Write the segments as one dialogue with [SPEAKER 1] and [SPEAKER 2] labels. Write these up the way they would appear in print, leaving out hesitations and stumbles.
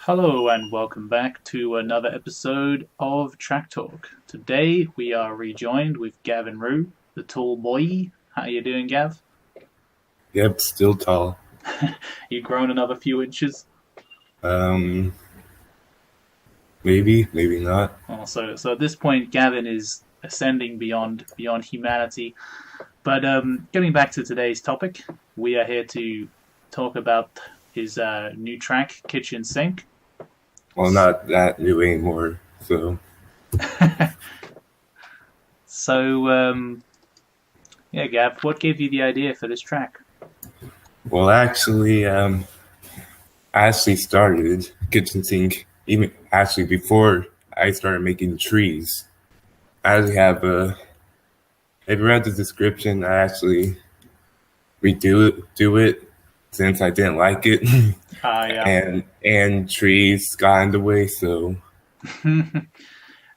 [SPEAKER 1] Hello and welcome back to another episode of Track Talk. Today we are rejoined with Gavinroo, the tall boy. How you doing, Gav?
[SPEAKER 2] Yep, still tall.
[SPEAKER 1] You grown another few inches?
[SPEAKER 2] Um, maybe not.
[SPEAKER 1] Oh, so at this point, Gavin is ascending beyond humanity. But getting back to today's topic, we are here to talk about his new track, Kitchen Sink.
[SPEAKER 2] Well, not that new anymore. So,
[SPEAKER 1] So, yeah, Gav, what gave you the idea for this track?
[SPEAKER 2] well, I actually started kitchen sink even actually before I started making trees. I actually have a. If you read the description, I actually do it since I didn't like it,
[SPEAKER 1] Yeah.
[SPEAKER 2] and trees got in the way. So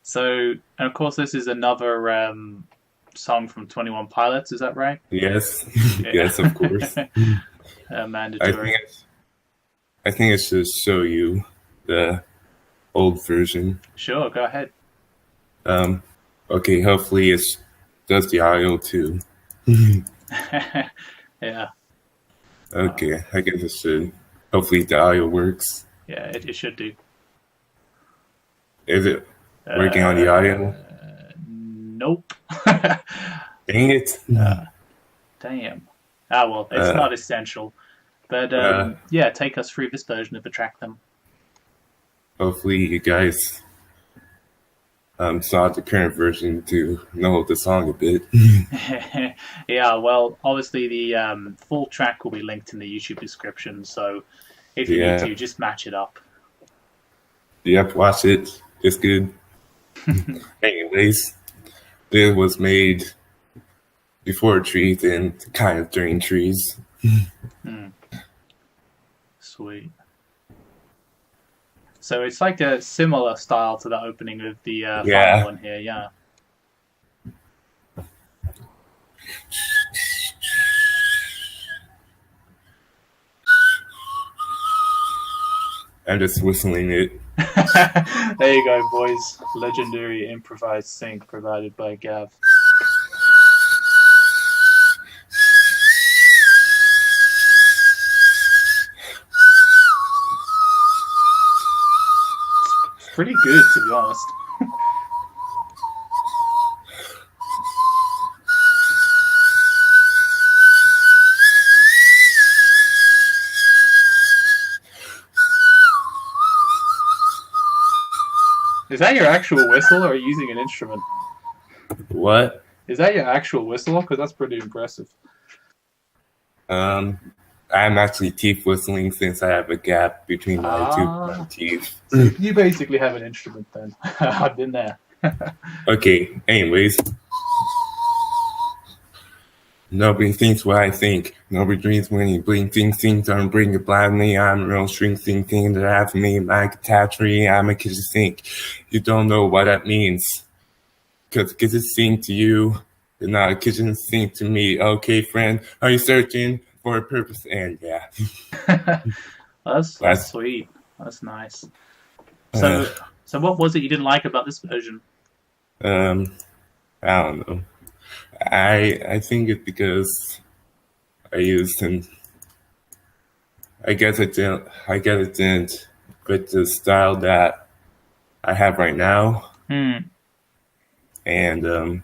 [SPEAKER 1] So, and of course, this is another song from 21 Pilots, is that right?
[SPEAKER 2] yes,
[SPEAKER 1] Yeah.
[SPEAKER 2] yes, of course. I
[SPEAKER 1] Mandatory.
[SPEAKER 2] think I think it should show you the old version.
[SPEAKER 1] Sure, go ahead.
[SPEAKER 2] Um, okay, hopefully it does the audio too.
[SPEAKER 1] Yeah,
[SPEAKER 2] Okay, I guess it should. Hopefully the audio works.
[SPEAKER 1] yeah, it should do.
[SPEAKER 2] Is it working on the
[SPEAKER 1] Uh,
[SPEAKER 2] audio?
[SPEAKER 1] nope.
[SPEAKER 2] Dang it.
[SPEAKER 1] Damn. Ah, well, it's
[SPEAKER 2] Uh,
[SPEAKER 1] not essential. But
[SPEAKER 2] uh,
[SPEAKER 1] yeah, take us through this version of the track then.
[SPEAKER 2] hopefully you guys saw the current version to know the song a bit.
[SPEAKER 1] Yeah, well, obviously the full track will be linked in the YouTube description, so if you need
[SPEAKER 2] Yeah,
[SPEAKER 1] to, just match it up.
[SPEAKER 2] yep, watch it. It's good. Anyways, it was made before trees and kind of during trees.
[SPEAKER 1] Hmm, sweet. So it's like a similar style to the opening of the final
[SPEAKER 2] Yeah.
[SPEAKER 1] one here, yeah.
[SPEAKER 2] I'm just whistling it.
[SPEAKER 1] There you go, boys. Legendary improvised sync provided by Gav. It's pretty good, to be honest. Is that your actual whistle, or are you using an instrument?
[SPEAKER 2] What?
[SPEAKER 1] Is that your actual whistle? Because that's pretty impressive.
[SPEAKER 2] Um, I'm actually teeth whistling since I have a gap between my two front
[SPEAKER 1] Ah,
[SPEAKER 2] teeth.
[SPEAKER 1] so you basically have an instrument then. I've been there.
[SPEAKER 2] Okay, anyways. Nobody thinks what I think. Nobody dreams when you blink, things don't bring it blindly. I'm a real string thing that I have me my catastrophe. I'm a kitchen sink. You don't know what that means. Because kitchen sink to you is not a kitchen sink to me. Okay, friend, are you searching for a purpose? And yeah,
[SPEAKER 1] That's
[SPEAKER 2] that's
[SPEAKER 1] sweet. That's nice.
[SPEAKER 2] uh,
[SPEAKER 1] So what was it you didn't like about this version?
[SPEAKER 2] um I don't know. I think it's because I used and I guess it didn't fit the style that I have right now.
[SPEAKER 1] Hmm.
[SPEAKER 2] And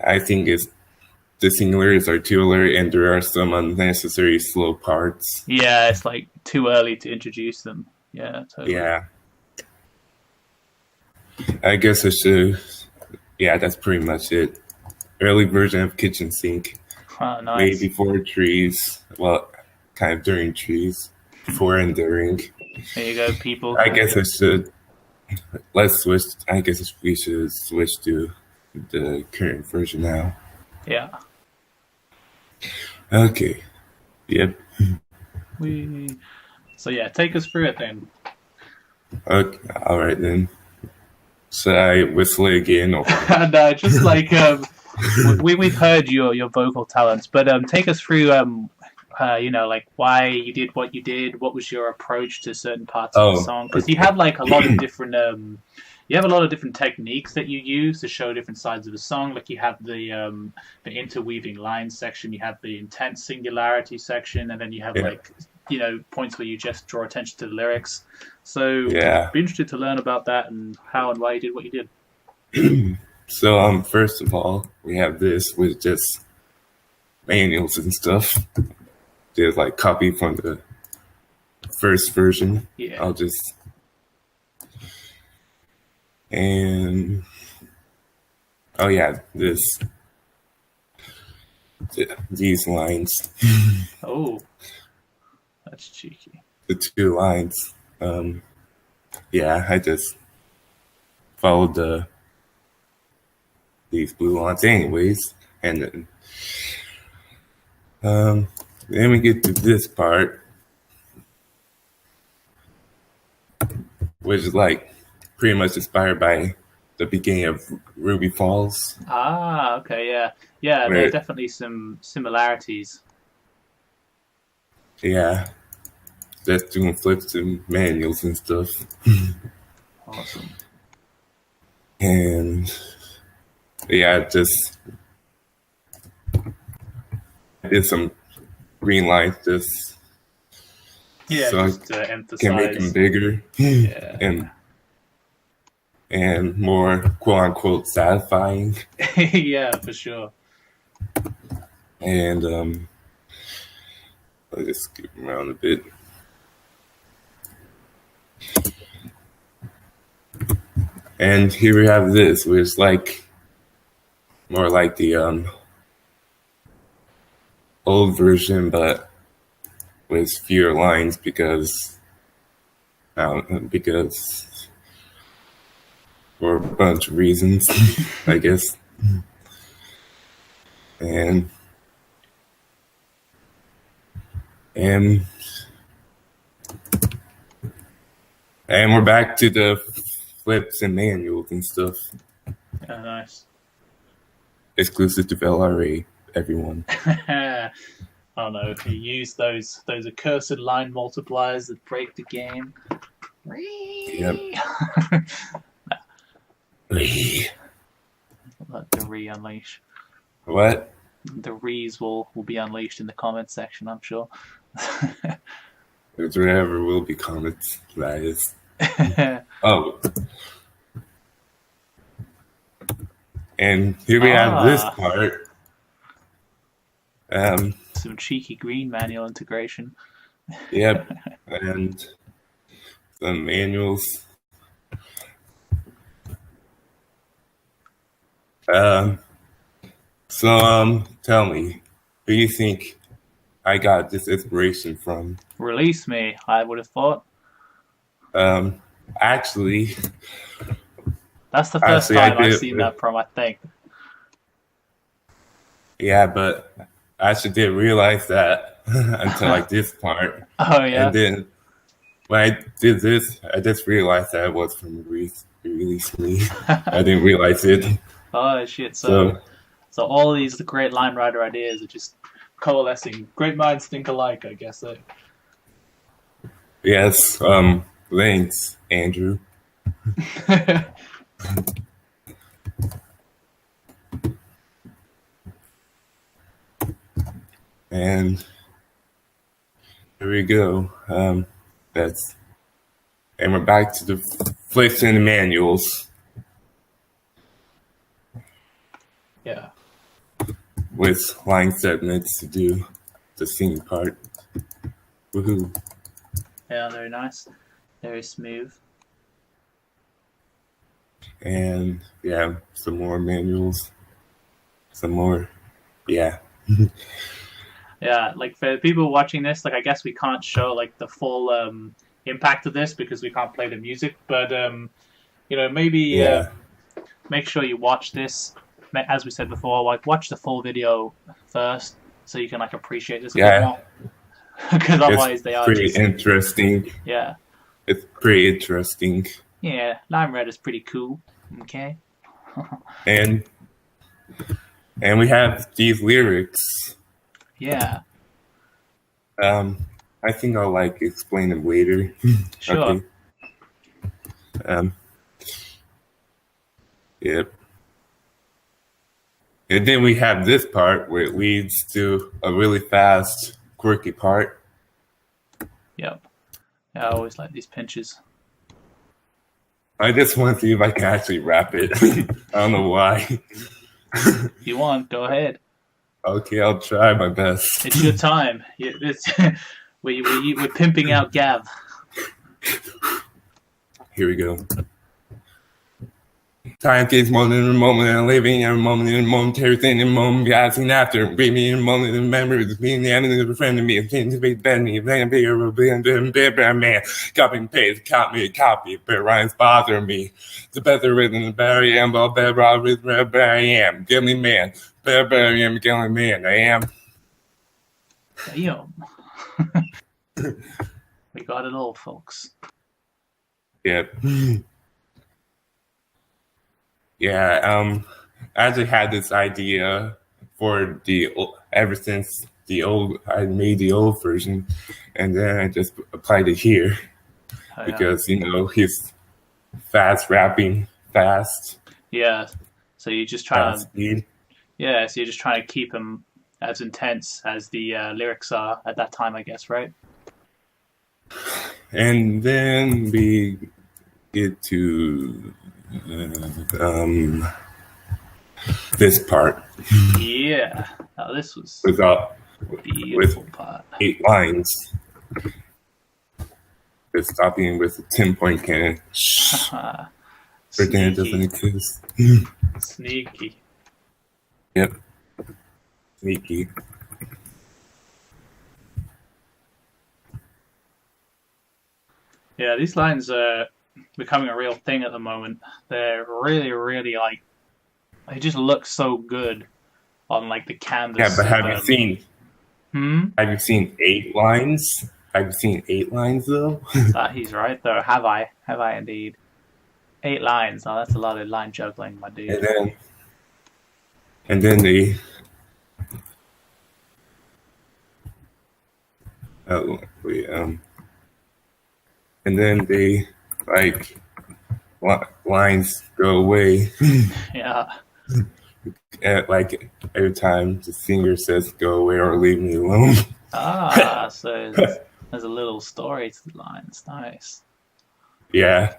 [SPEAKER 2] I think it's the singulars are too alert and there are some unnecessary slow parts.
[SPEAKER 1] Yeah, it's like too early to introduce them. Yeah, totally.
[SPEAKER 2] Yeah. I guess I should yeah, that's pretty much it. Early version of kitchen sink. Made
[SPEAKER 1] Nice.
[SPEAKER 2] before trees. Well, kind of during trees. Before and during.
[SPEAKER 1] There you go, people.
[SPEAKER 2] I guess I should let's switch I guess we should switch to the current version now.
[SPEAKER 1] Yeah.
[SPEAKER 2] Okay. Yep.
[SPEAKER 1] We. So yeah, take us through it then.
[SPEAKER 2] Okay. Alright then. Should I whistle it again or
[SPEAKER 1] No, just like we've heard your vocal talents, but take us through like why you did what you did, what was your approach to certain parts of the
[SPEAKER 2] Oh,
[SPEAKER 1] song? Because you
[SPEAKER 2] okay.
[SPEAKER 1] have like a lot of different, you have a lot of different techniques that you use to show different sides of the song. Like you have the interweaving lines section, you have the intense singularity section, and then you have
[SPEAKER 2] Yeah.
[SPEAKER 1] like points where you just draw attention to the lyrics. So,
[SPEAKER 2] Yeah.
[SPEAKER 1] be interested to learn about that and how and why you did what you did.
[SPEAKER 2] So first of all, we have this with just manuals and stuff. There's like copy from the first version.
[SPEAKER 1] Yeah.
[SPEAKER 2] I'll just and oh yeah, these lines,
[SPEAKER 1] Oh, that's cheeky.
[SPEAKER 2] the two lines. Yeah, I just followed these blue lines anyways, and then we get to this part, which is like pretty much inspired by the beginning of Ruby Falls.
[SPEAKER 1] Ah, okay, yeah. Yeah, there are
[SPEAKER 2] Where,
[SPEAKER 1] definitely some similarities.
[SPEAKER 2] yeah, just doing flips and manuals and stuff.
[SPEAKER 1] Awesome.
[SPEAKER 2] And yeah, just did some green lines just
[SPEAKER 1] Yeah,
[SPEAKER 2] so I
[SPEAKER 1] just to
[SPEAKER 2] can make them
[SPEAKER 1] emphasize.
[SPEAKER 2] bigger
[SPEAKER 1] Yeah.
[SPEAKER 2] and more quote unquote satisfying.
[SPEAKER 1] Yeah, for sure.
[SPEAKER 2] And I'll just skip around a bit. And here we have this, which is like more like the old version, but with fewer lines because for a bunch of reasons, I guess. And and we're back to the flips and manuals and stuff.
[SPEAKER 1] Yeah, nice.
[SPEAKER 2] Exclusive to LRA, everyone.
[SPEAKER 1] Oh no, you use those accursed line multipliers that break the game.
[SPEAKER 2] Yep.
[SPEAKER 1] Let the re unleash.
[SPEAKER 2] What?
[SPEAKER 1] The rees will be unleashed in the comments section, I'm sure.
[SPEAKER 2] It's whatever will be comments, that is. Oh. And here we have this part.
[SPEAKER 1] Some cheeky green manual integration.
[SPEAKER 2] Yep. And some manuals. So tell me, who do you think I got this inspiration from?
[SPEAKER 1] Release Me, I would have thought.
[SPEAKER 2] Actually,
[SPEAKER 1] that's the first time I've seen that from, I think.
[SPEAKER 2] Yeah, but I actually didn't realize that until like this part.
[SPEAKER 1] Oh yeah.
[SPEAKER 2] And then when I did this, I just realized that it was from Release Me. I didn't realize it.
[SPEAKER 1] Oh shit! So all these great line writer ideas are just coalescing. Great minds think alike, I guess.
[SPEAKER 2] Yes. Thanks, Andrew. And here we go. And we're back to the flips and the manuals.
[SPEAKER 1] Yeah.
[SPEAKER 2] With line segments to do the singing part. Woohoo.
[SPEAKER 1] Yeah, very nice. Very smooth.
[SPEAKER 2] And yeah, some more manuals. Some more. Yeah.
[SPEAKER 1] Yeah, like for people watching this, like I guess we can't show like the full impact of this because we can't play the music, but maybe make sure you watch this. As we said before, like watch the full video first so you can like appreciate this a bit more. Because otherwise they are
[SPEAKER 2] pretty interesting.
[SPEAKER 1] Yeah.
[SPEAKER 2] It's pretty interesting.
[SPEAKER 1] Yeah, Lime Red is pretty cool. Okay.
[SPEAKER 2] and we have these lyrics.
[SPEAKER 1] Yeah.
[SPEAKER 2] I think I'll explain them later.
[SPEAKER 1] Sure.
[SPEAKER 2] Okay. Yep. And then we have this part where it leads to a really fast, quirky part.
[SPEAKER 1] Yep. Yeah, I always like these pinches.
[SPEAKER 2] I just want to see if I can actually rap it. I don't know why.
[SPEAKER 1] If you want, go ahead.
[SPEAKER 2] Okay, I'll try my best.
[SPEAKER 1] It's your time. We're pimping out Gav.
[SPEAKER 2] Here we go. Time gets more than a moment, and living in a moment, in a momentary thing, in a moment, passing after, bring me in a moment, in memories, being the enemy of a friend of me, and things to be better, me, and be a better man, copy and paste, copy, but rhymes bother me. The better rhythm, the better I am, but better I am, give me man, better I am, give me man, I am.
[SPEAKER 1] Damn. We got it all, folks.
[SPEAKER 2] Yep. Yeah, I actually had this idea for ever since I made the old version, and then I just applied it here because he's fast rapping fast.
[SPEAKER 1] Yeah, so you just try to
[SPEAKER 2] speed.
[SPEAKER 1] Yeah, so you're just trying to keep him as intense as the lyrics are at that time, I guess, right?
[SPEAKER 2] And then we get to this part.
[SPEAKER 1] Yeah. Now this was
[SPEAKER 2] beautiful part. 8 lines. Just stopping with a 10-point cannon. Pretend it doesn't exist.
[SPEAKER 1] Sneaky.
[SPEAKER 2] Yep. Sneaky.
[SPEAKER 1] Yeah, these lines are becoming a real thing at the moment. They're really, really they just look so good on the canvas.
[SPEAKER 2] Yeah, but have you seen? Have you seen 8 lines? Have you seen 8 lines though?
[SPEAKER 1] He's right though. Have I indeed? 8 lines. Oh, that's a lot of line juggling, my dude.
[SPEAKER 2] And then they. Oh wait. And then they lines go away.
[SPEAKER 1] Yeah.
[SPEAKER 2] Every time the singer says "go away" or "leave me alone."
[SPEAKER 1] So there's a little story to the lines. Nice.
[SPEAKER 2] Yeah.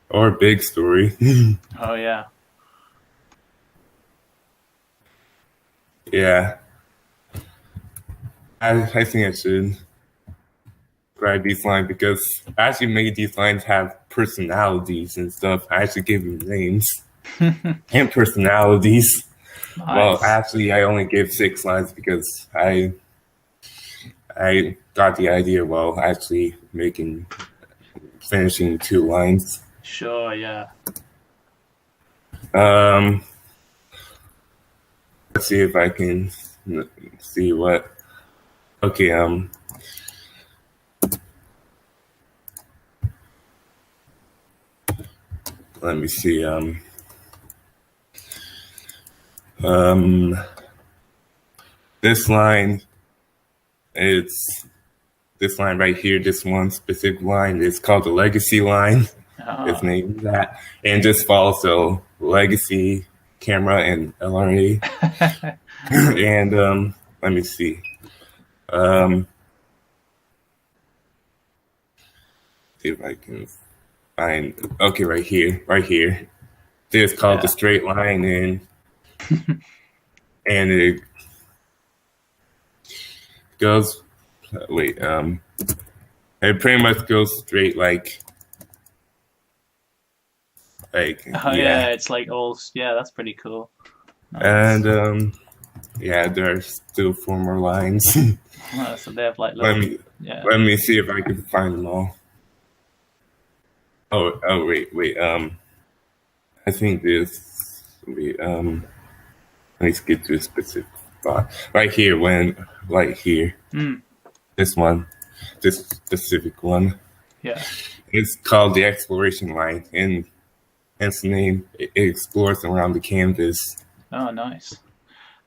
[SPEAKER 2] Or a big story.
[SPEAKER 1] Oh yeah.
[SPEAKER 2] Yeah. I think I should write these lines because I actually made these lines have personalities and stuff. I actually gave them names and personalities. Nice. Well, actually, I only gave 6 lines because I got the idea while actually finishing 2 lines.
[SPEAKER 1] Sure, yeah.
[SPEAKER 2] Let's see if I can see what. Okay, let me see. This line, it's this line right here. This one specific line is called the legacy line. It's named that, and just follows the legacy, camera, and LRA. And let me see. See if I can find. Okay, right here. This is called the straight line, and it goes. Wait, it pretty much goes straight
[SPEAKER 1] yeah, it's that's pretty cool.
[SPEAKER 2] Nice. And there are still 4 more lines.
[SPEAKER 1] So they have let
[SPEAKER 2] me see if I can find them all. Oh wait. I think this. Let's get to a specific spot right here. Here. This one, this specific one.
[SPEAKER 1] Yeah.
[SPEAKER 2] It's called the exploration line, and hence the name. It explores around the canvas.
[SPEAKER 1] Oh, nice.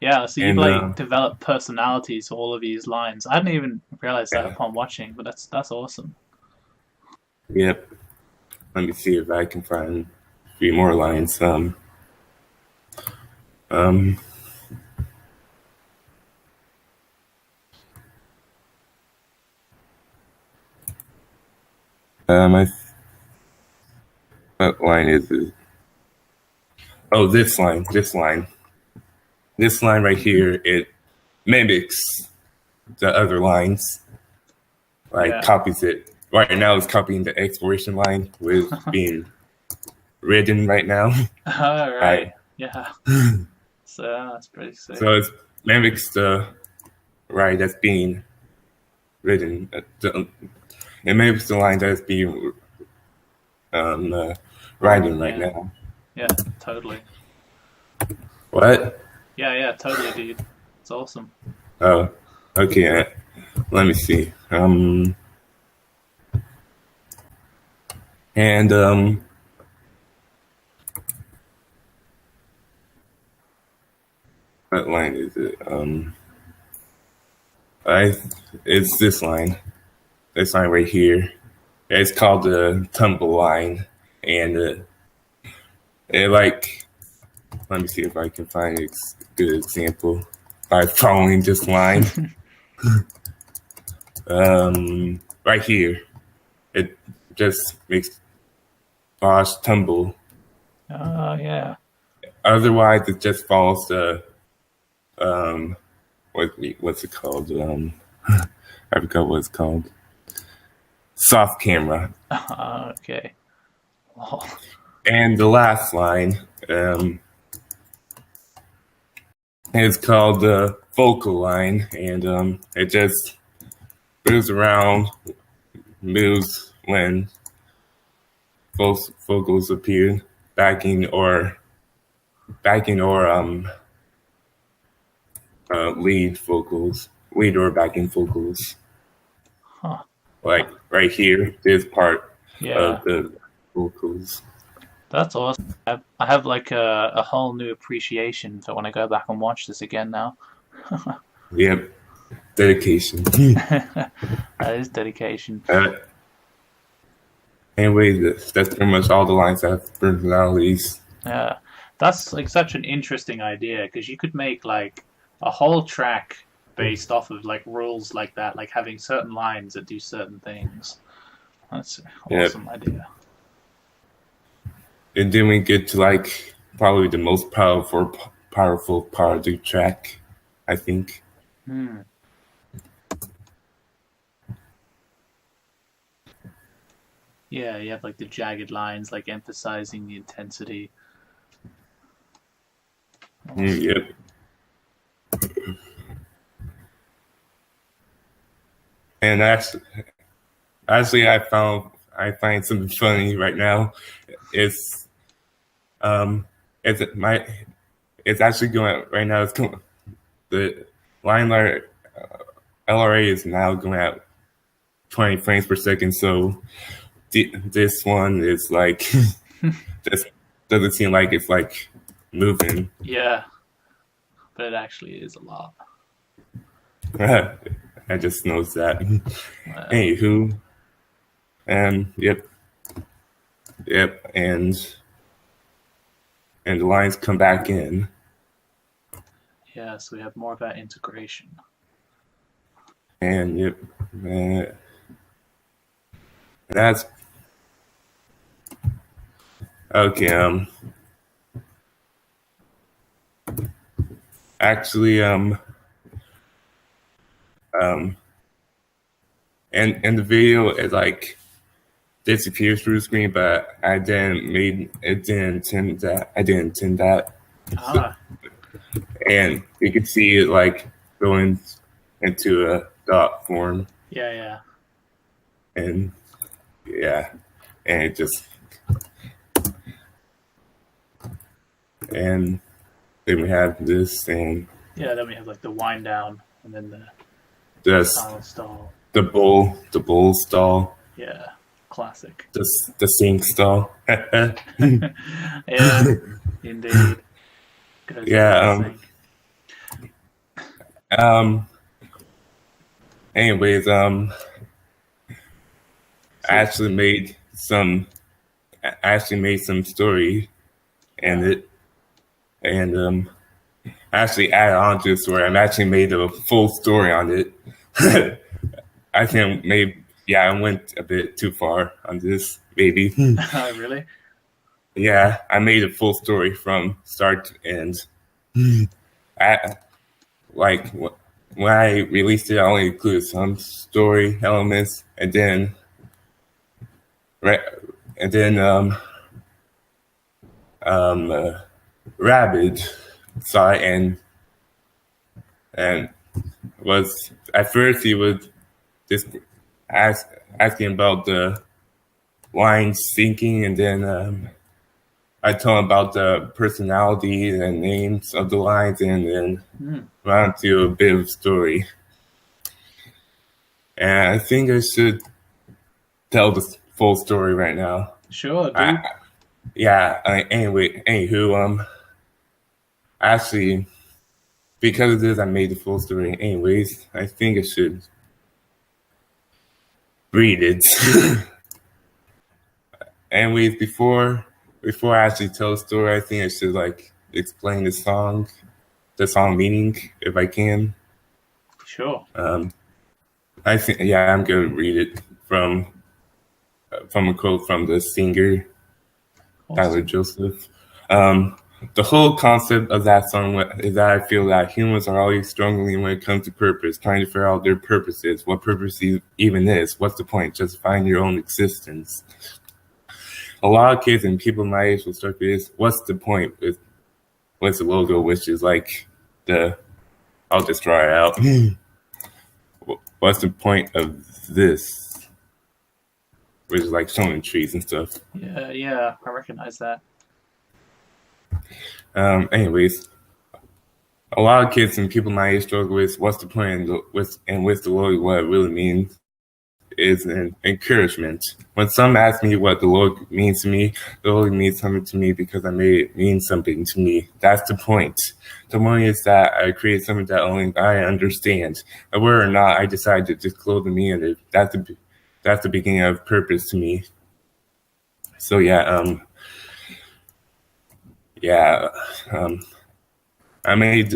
[SPEAKER 1] Yeah, so you've
[SPEAKER 2] And
[SPEAKER 1] like developed personalities to all of these lines. I didn't even realize that
[SPEAKER 2] yeah,
[SPEAKER 1] upon watching, but that's awesome.
[SPEAKER 2] yep. Let me see if I can find a few more lines. Um, I, what line is it? Oh, this line right here. It mimics the other lines, like
[SPEAKER 1] Yeah.
[SPEAKER 2] copies it. Right now, it's copying the exploration line with being written right now.
[SPEAKER 1] All
[SPEAKER 2] I
[SPEAKER 1] right. Yeah. So that's pretty sick.
[SPEAKER 2] so it mimics the right that's being written. It mimics the line that's being writing right
[SPEAKER 1] Yeah.
[SPEAKER 2] now.
[SPEAKER 1] Yeah. Totally.
[SPEAKER 2] What?
[SPEAKER 1] Yeah. Yeah. Totally, dude. It's awesome.
[SPEAKER 2] Oh, okay. Let me see. And what line is it? I it's this line. This line right here. It's called the tumble line, and it like. Let me see if I can find a good example by following this line. Right here, it just makes Bosch tumble.
[SPEAKER 1] Oh yeah.
[SPEAKER 2] Otherwise, it just follows the um, what's it called? I forgot what it's called. Soft camera.
[SPEAKER 1] Okay. Oh,
[SPEAKER 2] And the last line is called the vocal line, and it just moves around, moves when vocals appear, backing or lead or backing vocals.
[SPEAKER 1] huh.
[SPEAKER 2] Like right here, this part
[SPEAKER 1] Yeah.
[SPEAKER 2] of the vocals.
[SPEAKER 1] That's awesome. I have like a whole new appreciation for when I go back and watch this again now.
[SPEAKER 2] Yep, dedication.
[SPEAKER 1] That is dedication.
[SPEAKER 2] uh, anyway, that's pretty much all the lines I have personalities.
[SPEAKER 1] Yeah, that's like such an interesting idea because you could make like a whole track based off of like rules like that, like having certain lines that do certain things. That's an
[SPEAKER 2] Yep.
[SPEAKER 1] awesome idea.
[SPEAKER 2] And then we get to like probably the most powerful part of the track, I think.
[SPEAKER 1] Hmm. Yeah, you have like the jagged lines, like emphasizing the intensity. Awesome.
[SPEAKER 2] Yep. And actually I find something funny right now. It's um it's my it's actually going right now. It's going the line LRA is now going at 20 frames per second. So this one is like just doesn't seem like it's like moving.
[SPEAKER 1] Yeah, but it actually is a lot.
[SPEAKER 2] I just noticed that.
[SPEAKER 1] Uh,
[SPEAKER 2] Anywho, yep, yep, and the lines come back in,
[SPEAKER 1] yeah, so we have more of that integration.
[SPEAKER 2] and yep, that's okay. Actually, um, and the video it like disappears through the screen, but I didn't intend that. I didn't intend that. So,
[SPEAKER 1] Ah,
[SPEAKER 2] and you can see it like going into a dot form,
[SPEAKER 1] yeah, yeah,
[SPEAKER 2] and yeah, and it just and then we have this and
[SPEAKER 1] yeah. Then we have like the wind down, and then the
[SPEAKER 2] this
[SPEAKER 1] final stall.
[SPEAKER 2] the bull stall,
[SPEAKER 1] Yeah, classic.
[SPEAKER 2] the sink stall.
[SPEAKER 1] Yeah, indeed. Goes into
[SPEAKER 2] Yeah,
[SPEAKER 1] the sink.
[SPEAKER 2] Um. Anyways, I
[SPEAKER 1] So
[SPEAKER 2] actually made some. I actually made some story
[SPEAKER 1] yeah.
[SPEAKER 2] and it and actually added on to the story. I'm actually made a full story on it. I think maybe yeah, I went a bit too far on this, maybe.
[SPEAKER 1] Oh, really?
[SPEAKER 2] Yeah, I made a full story from start to end. I like when I released it, I only included some story elements, and then right, and then Rabbit saw it and was at first he was just ask, asking about the lines sinking, and then I told him about the personality and names of the lines, and then
[SPEAKER 1] Mm,
[SPEAKER 2] went on to a bit of story. And I think I should tell the full story right now.
[SPEAKER 1] sure,
[SPEAKER 2] I,
[SPEAKER 1] do.
[SPEAKER 2] yeah. Anywho, actually, because of this, I made the full story. Anyways, I think I should read it. Anyways, before I actually tell the story, I think I should like explain the song meaning, if I can.
[SPEAKER 1] Sure.
[SPEAKER 2] I think yeah, I'm gonna read it from a quote from the singer Tyler
[SPEAKER 1] Awesome.
[SPEAKER 2] Joseph. Um, the whole concept of that song is that I feel that humans are always struggling when it comes to purpose, trying to figure out their purposes, what purpose even is, what's the point, justifying your own existence. A lot of kids and people my age will start with this, what's the point with the logo, which is like the, I'll just try it out. What's the point of this? Which is like showing trees and stuff.
[SPEAKER 1] Yeah, yeah, I recognize that.
[SPEAKER 2] Anyways, a lot of kids and people my age struggle with what's the point with the Lord, what it really means is an encouragement. When some ask me what the Lord means to me, the Lord means something to me because I made it mean something to me. That's the point. The point is that I create something that only I understand. Whether or not I decide to disclose the meaning, that's the beginning of purpose to me. So yeah, um, I made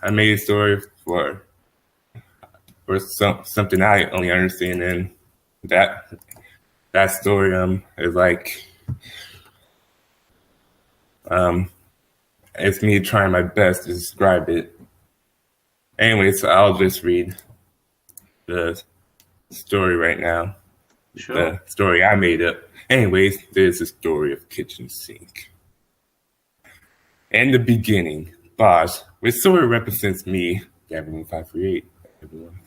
[SPEAKER 2] a story for something I only understand, and that story is like it's me trying my best to describe it. Anyway, so I'll just read the story right now.
[SPEAKER 1] Sure.
[SPEAKER 2] The story I made up. Anyways, there's the story of kitchen sink. In the beginning, Bosch, which sort of represents me, Gavinroo538, everyone,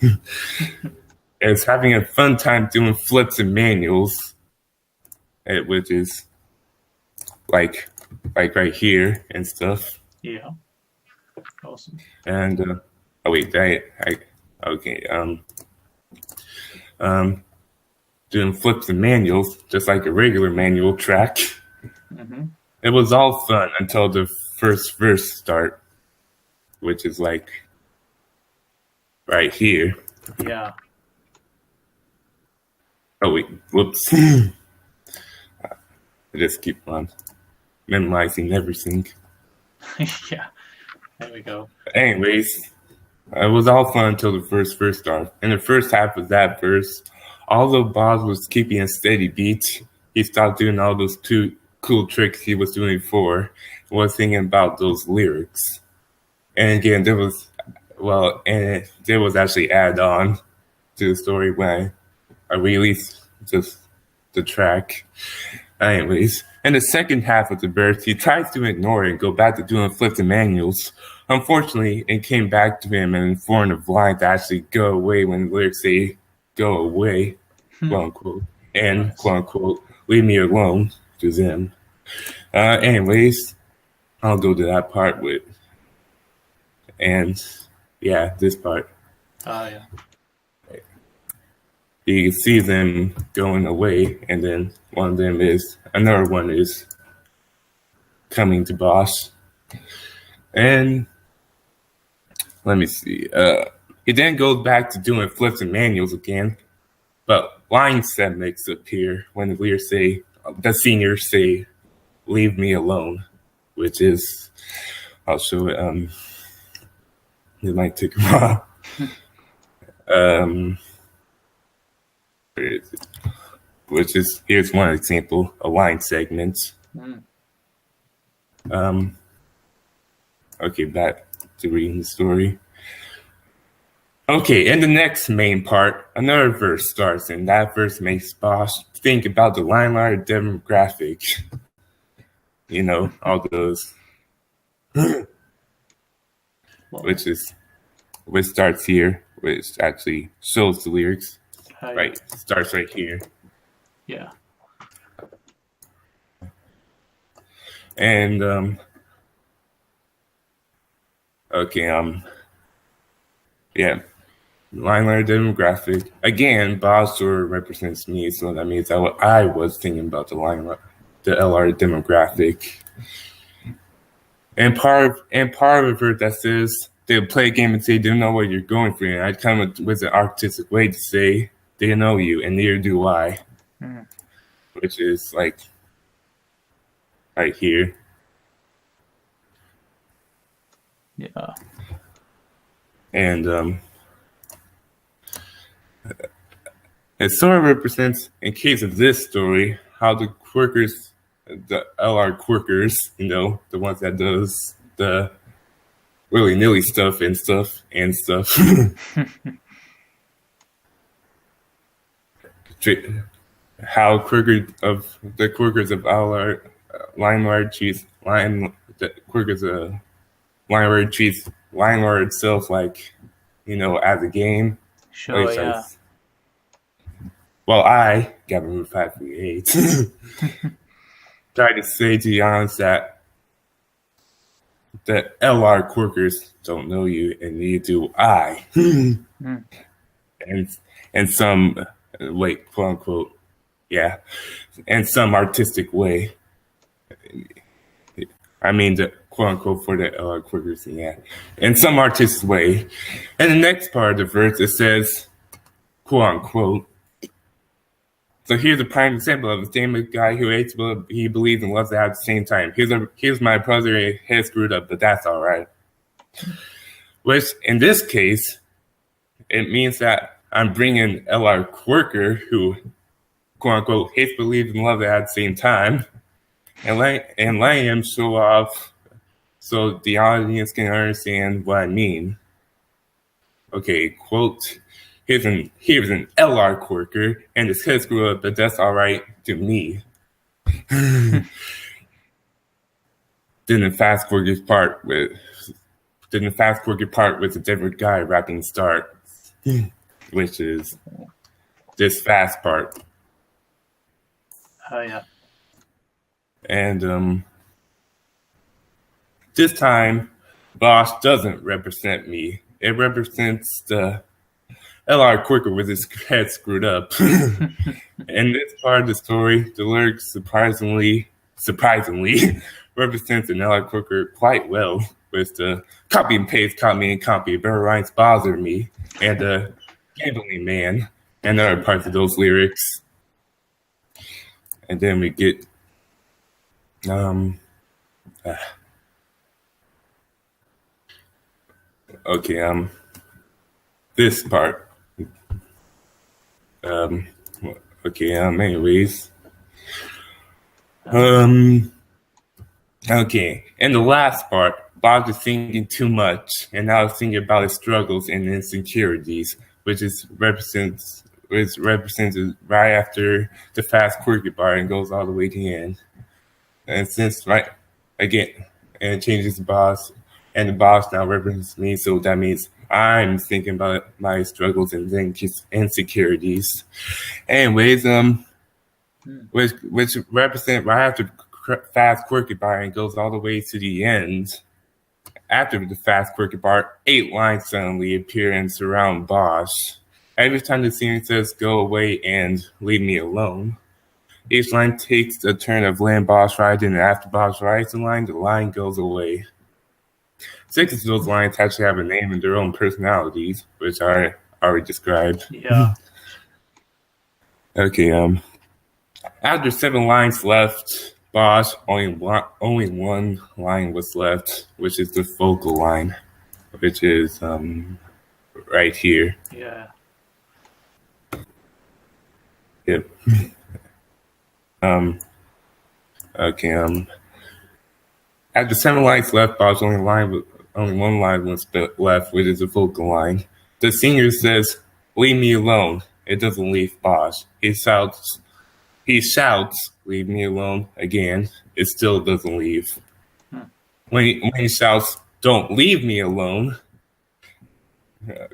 [SPEAKER 2] is having a fun time doing flips and manuals, which is like right here and stuff.
[SPEAKER 1] Yeah. Awesome.
[SPEAKER 2] And oh wait, I okay. Doing flips and manuals, just like a regular manual track.
[SPEAKER 1] Mm-hmm.
[SPEAKER 2] It was all fun until the first verse start, which is like right here.
[SPEAKER 1] Yeah.
[SPEAKER 2] Oh wait, whoops. I just keep on memorizing everything.
[SPEAKER 1] Yeah. There we go.
[SPEAKER 2] Anyways, it was all fun until the first verse started. In the first half of that verse, although Boz was keeping a steady beat, he stopped doing all those two cool tricks he was doing before and was thinking about those lyrics. And again, there was actually added on to the story when I released just the track. Anyways, in the second half of the verse, he tries to ignore it and go back to doing flips and manuals. Unfortunately, it came back to him in the form of lines that actually go away when the lyrics say go away, quote unquote, and
[SPEAKER 1] Nice.
[SPEAKER 2] quote unquote, leave me alone to them. Anyways, I'll go to that part and yeah, this part.
[SPEAKER 1] Yeah.
[SPEAKER 2] You can see them going away, and then another one is coming to Bosch. And let me see. He then goes back to doing flips and manuals again, but line segments appear when the seniors say, "Leave me alone," which is, I'll show it. It might take a while. Where is it? Which is, here's one example, a line segment. Okay, back to reading the story. Okay, in the next main part, another verse starts, and that verse makes Bosch think about the limelight demographic. You know, all those, which starts here, which actually shows the lyrics. Right, starts right here.
[SPEAKER 1] Yeah.
[SPEAKER 2] And yeah, limelight demographic. Again, Bosch sort of represents me, so that means I was thinking about the LR demographic. And part of it that says they'll play a game and say they don't know what you're going for. And I'd come up with an artistic way to say they know you, and neither do I. Which is like right here.
[SPEAKER 1] Yeah.
[SPEAKER 2] And it sort of represents, in case of this story, how the Quirkers, the LR Quirkers, you know, the ones that does the willy-nilly stuff. How the Quirkers of LR Limelight treats Limelight treats Limelight itself like, you know, as a game.
[SPEAKER 1] Sure, yeah.
[SPEAKER 2] Well, I, Gavinroo538, try to say to the honest that the LR Quirkers don't know you, and neither do I. And some, quote unquote, yeah, in some artistic way. I mean, the quote unquote for the LR Quirkers, yeah, in some artistic way. And the next part of the verse, it says, quote unquote. So here's a prime example of the same guy who hates but he believes and loves to have at the same time. Here's my brother, head screwed up, but that's all right. Which, in this case, it means that I'm bringing LR Quirker, who, quote unquote, hates, believes, and loves it at the same time, and letting him show off so the audience can understand what I mean. Okay, quote. Here's an LR Quirker, and his head screwed up, but that's all right to me. Then the fast quirky part with a different guy rapping start, which is this fast part.
[SPEAKER 1] Oh yeah.
[SPEAKER 2] And this time, Bosch doesn't represent me. It represents the LR Quirker with his head screwed up. In this part of the story, the lyrics surprisingly represents an LR Quirker quite well, with the copy and paste, copy and copy, better rhymes bother me, and the gambling man, and other parts of those lyrics. And then we get this part. Anyways. Okay. In the last part, Bob is thinking too much, and now he's thinking about his struggles and insecurities, which represented right after the fast quirky part and goes all the way to the end. And since and changes the boss, and the boss now represents me, so that means I'm thinking about my struggles and insecurities. Anyways, which represent right after fast quirky bar and goes all the way to the end. After the fast quirky part, 8 lines suddenly appear and surround Bosch. Every time the singer says "go away" and "leave me alone," each line takes a turn of letting Bosch ride, and after Bosch rides the line goes away. Six of those lines actually have a name and their own personalities, which I already described.
[SPEAKER 1] Yeah.
[SPEAKER 2] Okay, after 7 lines left, boss, only one line was left, which is the focal line, which is right here.
[SPEAKER 1] Yeah.
[SPEAKER 2] Yep. Okay, after 7 lines left, boss, only one line was left, which is the focal line. The singer says, "Leave me alone." It doesn't leave boss. He shouts, "Leave me alone," again. It still doesn't leave. When he shouts, "Don't leave me alone,"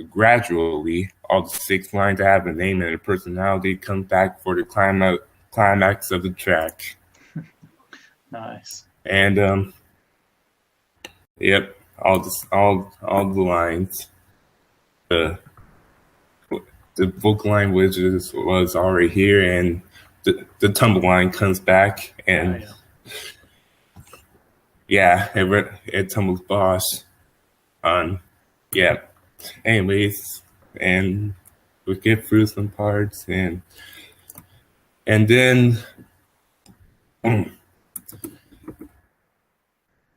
[SPEAKER 2] gradually, all the 6 lines have a name and a personality come back for the climax of the track.
[SPEAKER 1] Nice.
[SPEAKER 2] And yep, all the lines. The vocal line was already here, and the tumble line comes back, and it tumbles boss on. Yeah. Anyways, and we get through some parts, and then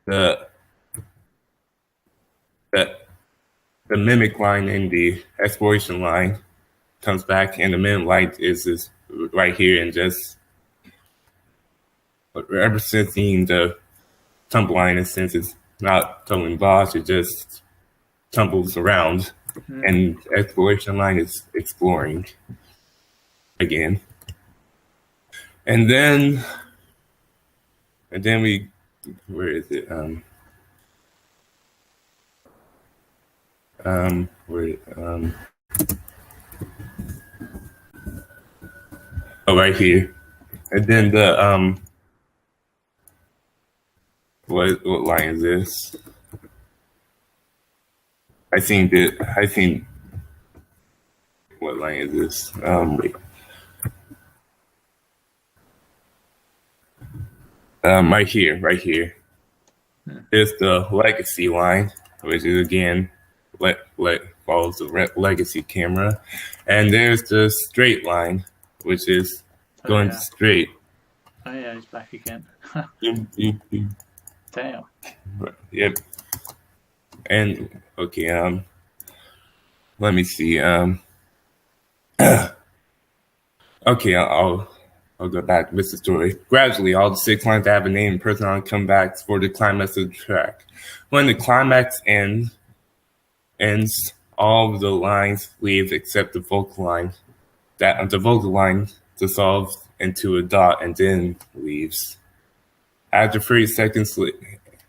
[SPEAKER 2] the the mimic line and the exploration line comes back, and the mimic line is right here, and just representing the tumble line. And since it's not tumbling boss, it just tumbles around, and exploration line is exploring again. And then we, where is it? Right here. And then the what line is this? I think what line is this? Wait. Right here. There's the legacy line, which is again follows the legacy camera, and there's the straight line, which is going straight.
[SPEAKER 1] Oh yeah, he's back again. Damn.
[SPEAKER 2] Yep. And okay, let me see. Okay, I'll go back with the story. Gradually, all the 6 lines that have a name and personality come back for the climax of the track. When the climax ends, all of the lines leave except the vocal line. The vocal line dissolves into a dot and then leaves. After 30 seconds,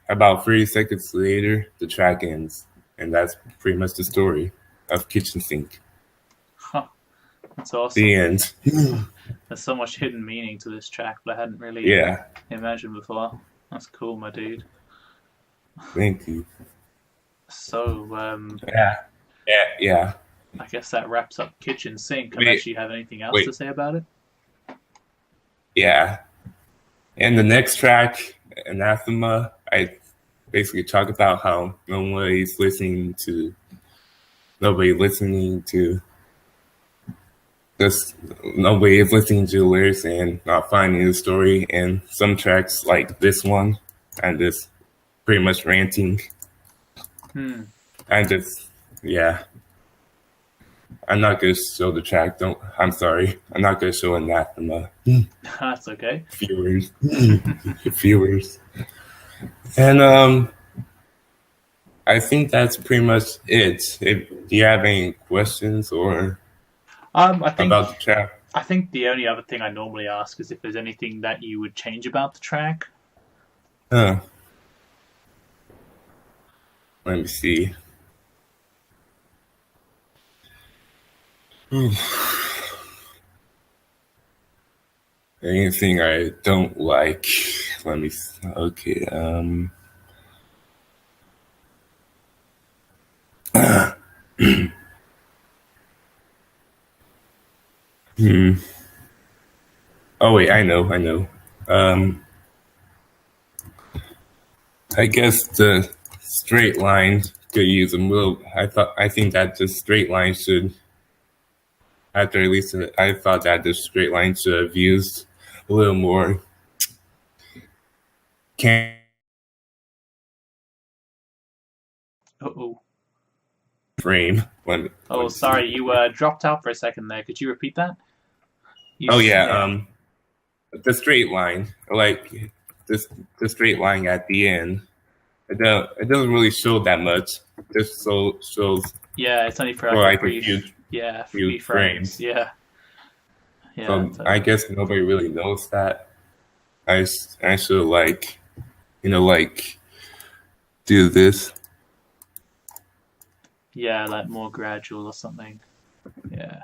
[SPEAKER 2] about 30 seconds later, the track ends, and that's pretty much the story of Kitchen Sink.
[SPEAKER 1] Huh. That's awesome.
[SPEAKER 2] The end.
[SPEAKER 1] There's so much hidden meaning to this track that I hadn't really imagined before. That's cool, my dude.
[SPEAKER 2] Thank you.
[SPEAKER 1] So,
[SPEAKER 2] yeah.
[SPEAKER 1] I guess that wraps up Kitchen Sink. Unless you have anything else to say about it?
[SPEAKER 2] Yeah. And the next track, Anathema, I basically talk about how nobody's listening to nobody is listening to the lyrics and not finding the story. And some tracks like this one, and just pretty much ranting. And just, I'm not going to show the track. I'm sorry. I'm not going to show Anathema.
[SPEAKER 1] That's okay.
[SPEAKER 2] Viewers. And I think that's pretty much it. Do you have any questions or about the track?
[SPEAKER 1] I think the only other thing I normally ask is if there's anything that you would change about the track.
[SPEAKER 2] Let me see. Anything I don't like. Let me. Okay. Oh wait, I know. I guess the straight line could use a little. I think that the straight line should. After at least I thought that the straight line should have used a little more can
[SPEAKER 1] Uh-oh.
[SPEAKER 2] frame
[SPEAKER 1] Oh, sorry, you dropped out for a second there. Could you repeat that?
[SPEAKER 2] Oh yeah, the straight line, like this, the straight line at the end. It doesn't really show that much. Just shows
[SPEAKER 1] Yeah, it's only for
[SPEAKER 2] for
[SPEAKER 1] like a
[SPEAKER 2] like a
[SPEAKER 1] brief.
[SPEAKER 2] few
[SPEAKER 1] Yeah, few frames.
[SPEAKER 2] frames.
[SPEAKER 1] Yeah, yeah,
[SPEAKER 2] So I
[SPEAKER 1] totally.
[SPEAKER 2] guess nobody really knows that. I should like like do this.
[SPEAKER 1] Yeah, like more gradual or something. Yeah.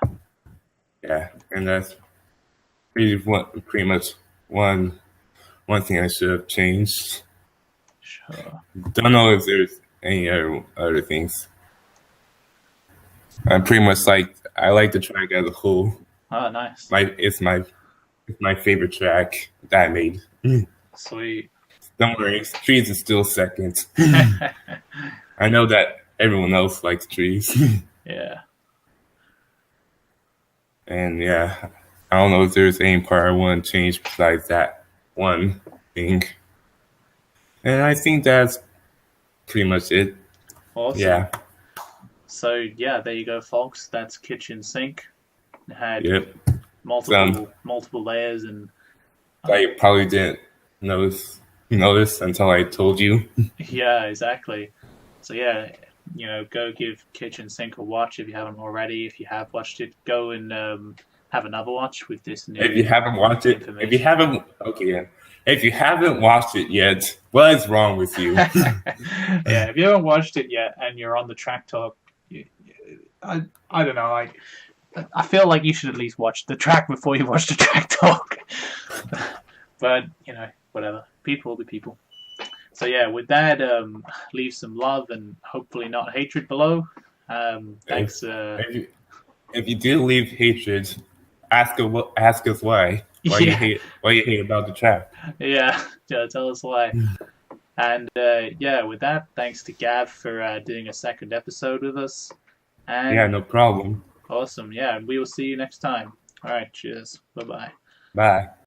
[SPEAKER 2] Yeah, and that's pretty much one thing I should have changed.
[SPEAKER 1] Sure.
[SPEAKER 2] Don't know if there's any other things. I'm pretty much like I like the track as a whole.
[SPEAKER 1] Oh, nice.
[SPEAKER 2] It's my favorite track that I made.
[SPEAKER 1] Sweet.
[SPEAKER 2] Don't worry, Trees is still second. I know that everyone else likes Trees.
[SPEAKER 1] Yeah.
[SPEAKER 2] And yeah, I don't know if there's any part I want to change besides that one thing. And I think that's pretty much it.
[SPEAKER 1] Awesome.
[SPEAKER 2] Yeah.
[SPEAKER 1] So yeah, there you go, folks. That's Kitchen Sink. It had
[SPEAKER 2] Yep.
[SPEAKER 1] multiple layers, and
[SPEAKER 2] I probably didn't notice until I told you.
[SPEAKER 1] yeah, exactly. So yeah, go give Kitchen Sink a watch if you haven't already. If you have watched it, go and have another watch with this new.
[SPEAKER 2] If you haven't watched it,
[SPEAKER 1] information.
[SPEAKER 2] if you haven't watched it yet, what is wrong with you?
[SPEAKER 1] Yeah, if you haven't watched it yet and you're on the track talk, I don't know. Like, I feel like you should at least watch the track before you watch the track talk. But whatever. People will be people. So yeah, with that, leave some love and hopefully not hatred below. Thanks.
[SPEAKER 2] If you do leave hatred, ask us why. Why you hate about the track.
[SPEAKER 1] Yeah, tell us why. And yeah, with that, thanks to Gav for doing a second episode with us. And
[SPEAKER 2] yeah, no problem.
[SPEAKER 1] Awesome. Yeah, and we will see you next time. All right. Cheers. Bye-bye.
[SPEAKER 2] Bye.